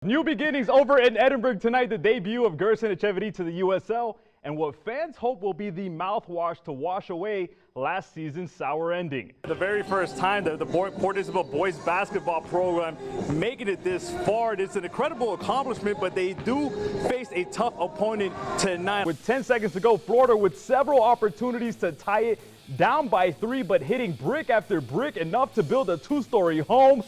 New beginnings over in Edinburgh tonight, the debut of Grande to the USL, and what fans hope will be the mouthwash to wash away last season's sour ending. The very first time that the Port Isabel boys basketball program making it this far, it's an incredible accomplishment, but they do face a tough opponent tonight. With 10 seconds to go, Florida with several opportunities to tie it, down by 3, but hitting brick after brick, enough to build a 2-story home.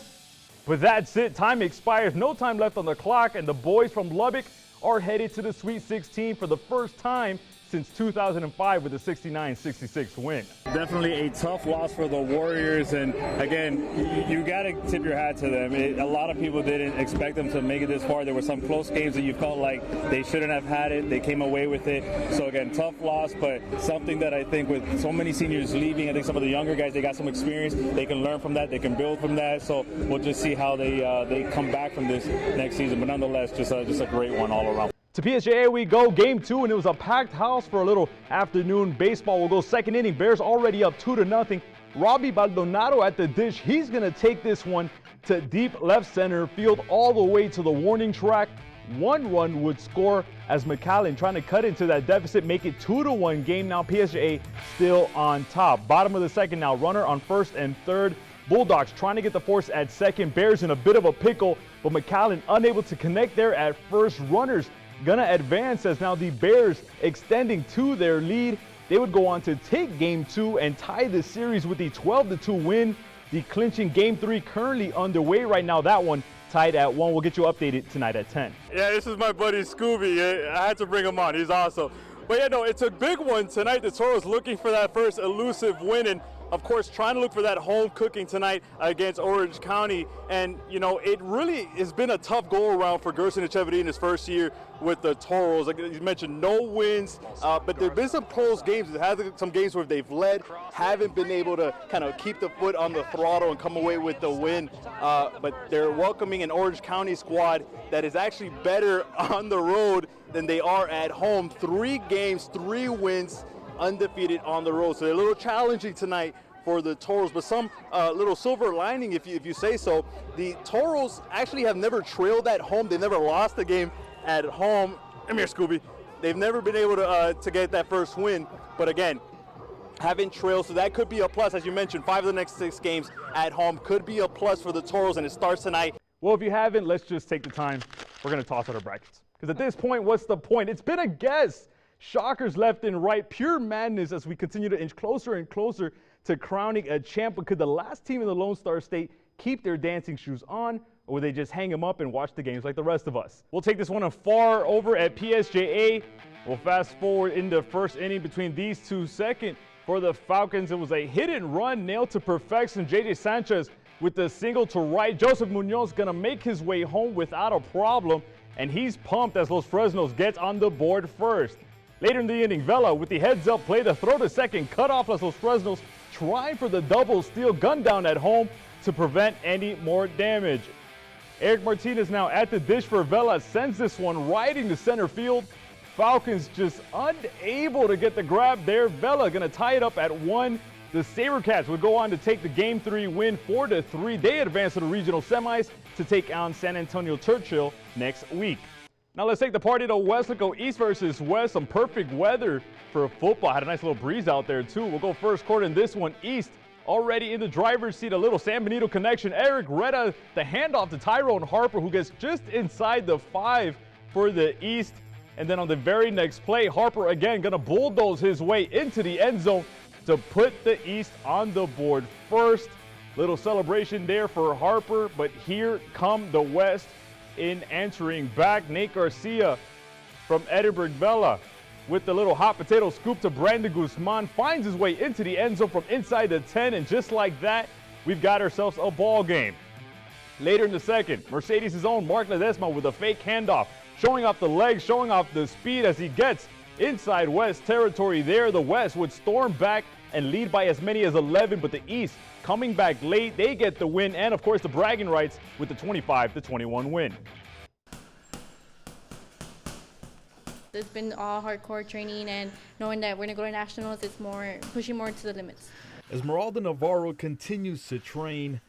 But that's it, time expires, no time left on the clock, and the boys from Lubbock are headed to the Sweet 16 for the first time since 2005 with a 69-66 win. Definitely a tough loss for the Warriors, and again, you got to tip your hat to them. A lot of people didn't expect them to make it this far. There were some close games that you felt like they shouldn't have had it. They came away with it. So again, tough loss, but something that I think with so many seniors leaving, I think some of the younger guys, they got some experience. They can learn from that. They can build from that. So we'll just see how they come back from this next season. But nonetheless, just a great one all around. To PSJA we go, game 2, and it was a packed house for a little afternoon baseball. We'll go second inning, Bears already up 2-0. Robbie Baldonado at the dish. He's going to take this one to deep left center field all the way to the warning track. 1 run would score as McAllen trying to cut into that deficit, make it 2-1 game. Now PSJA still on top. Bottom of the second now, runner on first and third. Bulldogs trying to get the force at second. Bears in a bit of a pickle, but McAllen unable to connect there at first. Runners gonna advance as now the Bears extending to their lead. They would go on to take game 2 and tie the series with the 12-2 win. The clinching game 3 currently underway right now. That one tied at 1. We'll get you updated tonight at 10. Yeah, this is my buddy Scooby. I had to bring him on. He's awesome. But yeah, no, it's a big one tonight. The Toros looking for that first elusive win, and of course, trying to look for that home cooking tonight against Orange County. And, you know, it really has been a tough go-around for Gerson Echeverria in his first year with the Toros. Like you mentioned, no wins, but there have been some close games. There have been some games where they've led, haven't been able to kind of keep the foot on the throttle and come away with the win. But they're welcoming an Orange County squad that is actually better on the road than they are at home. 3 games, 3 wins, undefeated on the road. So they're a little challenging tonight for the Toros, but some little silver lining, if you say so. The Toros actually have never trailed at home. They've never lost a game at home. Come here, Scooby. They've never been able to get that first win, but again, haven't trailed, so that could be a plus. As you mentioned, 5 of the next 6 games at home could be a plus for the Toros, and it starts tonight. Well, if you haven't, let's just take the time. We're going to toss out our brackets, because at this point, what's the point? It's been a guess. Shockers left and right, pure madness as we continue to inch closer and closer to crowning a champ. But could the last team in the Lone Star State keep their dancing shoes on, or will they just hang them up and watch the games like the rest of us? We'll take this one far over at PSJA. We'll fast forward into first inning between these two. Second for the Falcons, it was a hit and run nailed to perfection. JJ Sanchez with the single to right. Joseph Munoz gonna make his way home without a problem, and he's pumped as Los Fresnos gets on the board first. Later in the inning, Vela with the heads-up play, the throw to second, cut off as Los Fresnos trying for the double steal, gun down at home to prevent any more damage. Eric Martinez now at the dish for Vela, sends this one right into center field. Falcons just unable to get the grab there. Vela gonna tie it up at 1. The SaberCats would go on to take the Game 3 win 4-3. They advance to the regional semis to take on San Antonio Churchill next week. Now let's take the party to West. Let's go East versus West. Some perfect weather for football. Had a nice little breeze out there too. We'll go first quarter in this one. East already in the driver's seat. A little San Benito connection. Eric Retta, the handoff to Tyrone Harper, who gets just inside the 5 for the East. And then on the very next play, Harper again gonna bulldoze his way into the end zone to put the East on the board first. Little celebration there for Harper, but here come the West in answering back. Nate Garcia from Edinburgh Vela with the little hot potato scoop to Brandon Guzman, finds his way into the end zone from inside the 10, and just like that, we've got ourselves a ball game. Later in the second, Mercedes' own Mark Ledesma with a fake handoff, showing off the legs, showing off the speed as he gets inside West territory there. The West would storm back and lead by as many as 11, but the East coming back late, they get the win, and of course the bragging rights with the 25-21 win. It's been all hardcore training, and knowing that we're going to go to nationals, it's more pushing more to the limits. Esmeralda Navarro continues to train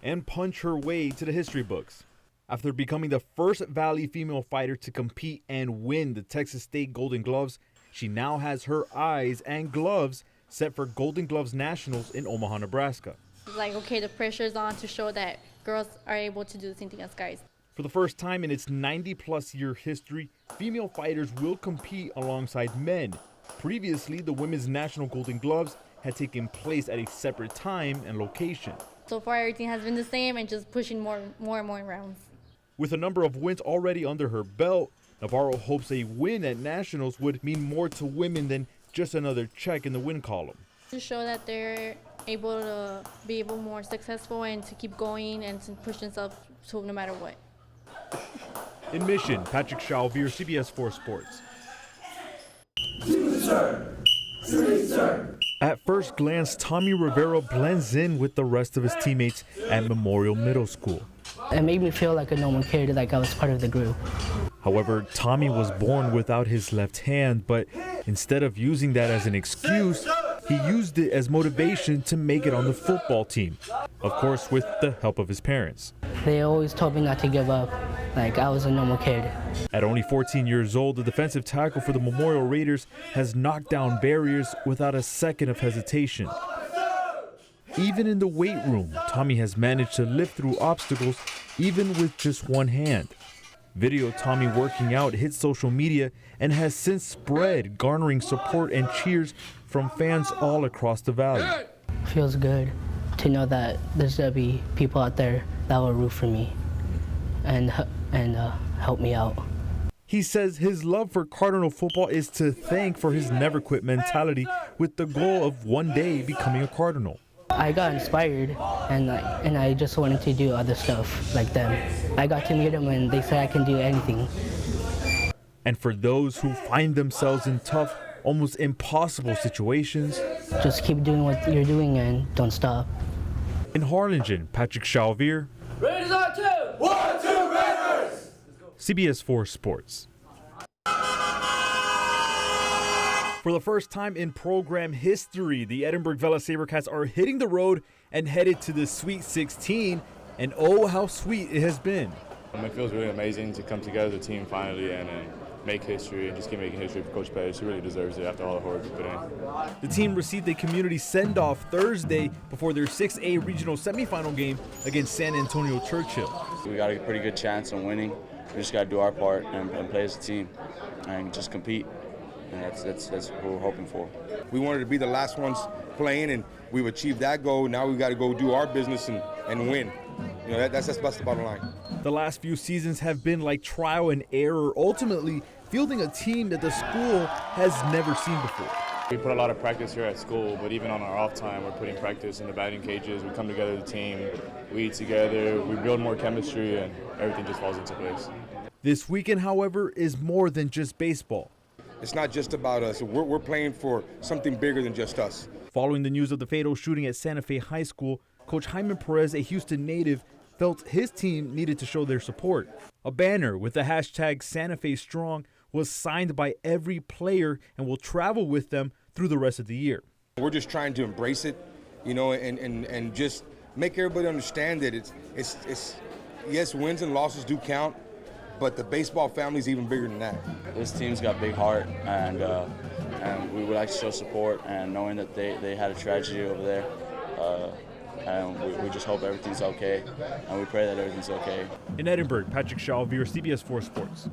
and punch her way to the history books. After becoming the first Valley female fighter to compete and win the Texas State Golden Gloves, she now has her eyes and gloves set for Golden Gloves Nationals in Omaha, Nebraska. It's like, okay, the pressure's on to show that girls are able to do the same thing as guys. For the first time in its 90-plus year history, female fighters will compete alongside men. Previously, the Women's National Golden Gloves had taken place at a separate time and location. So far, everything has been the same and just pushing more and more rounds. With a number of wins already under her belt, Navarro hopes a win at Nationals would mean more to women than just another check in the win column. To show that they're able to be more successful and to keep going and to push themselves to no matter what. In Mission, Patrick Chalvire, CBS 4 Sports. At first glance, Tommy Rivera blends in with the rest of his teammates at Memorial Middle School. It made me feel like a normal kid, like I was part of the group. However, Tommy was born without his left hand, but instead of using that as an excuse, he used it as motivation to make it on the football team. Of course, with the help of his parents. They always told me not to give up, like I was a normal kid. At only 14 years old, the defensive tackle for the Memorial Raiders has knocked down barriers without a second of hesitation. Even in the weight room, Tommy has managed to lift through obstacles even with just one hand. Video of Tommy working out hit social media and has since spread, garnering support and cheers from fans all across the valley. Feels good to know that there's gonna be people out there that will root for me and help me out. He says his love for Cardinal football is to thank for his never quit mentality with the goal of one day becoming a Cardinal. I got inspired and I just wanted to do other stuff like them. I got to meet them and they said I can do anything. And for those who find themselves in tough, almost impossible situations, just keep doing what you're doing and don't stop. In Harlingen, Patrick Chalvire. Raiders on 2! 1-2 Raiders! CBS 4 Sports. For the first time in program history, the Edinburgh Vela SaberCats are hitting the road and headed to the Sweet 16, and oh, how sweet it has been. It feels really amazing to come together as a team finally and make history and just keep making history for Coach Pettis. He really deserves it after all the hard work we put in. The team received a community send-off Thursday before their 6A regional semifinal game against San Antonio Churchill. We got a pretty good chance of winning. We just got to do our part and play as a team and just compete. And that's what we're hoping for. We wanted to be the last ones playing, and we've achieved that goal. Now we got to go do our business and win. You know, that's the bottom line. The last few seasons have been like trial and error, ultimately fielding a team that the school has never seen before. We put a lot of practice here at school, but even on our off time, we're putting practice in the batting cages. We come together as a team, we eat together, we build more chemistry, and everything just falls into place. This weekend, however, is more than just baseball. It's not just about us. We're playing for something bigger than just us. Following the news of the fatal shooting at Santa Fe High School, Coach Hyman Perez, a Houston native, felt his team needed to show their support. A banner with the hashtag Santa Fe Strong was signed by every player and will travel with them through the rest of the year. We're just trying to embrace it, you know, and just make everybody understand that it's yes, wins and losses do count, but the baseball family is even bigger than that. This team's got a big heart, and we would like to show support, and knowing that they had a tragedy over there, and we just hope everything's okay, and we pray that everything's okay. In Edinburgh, Patrick Chalvire, CBS 4 Sports.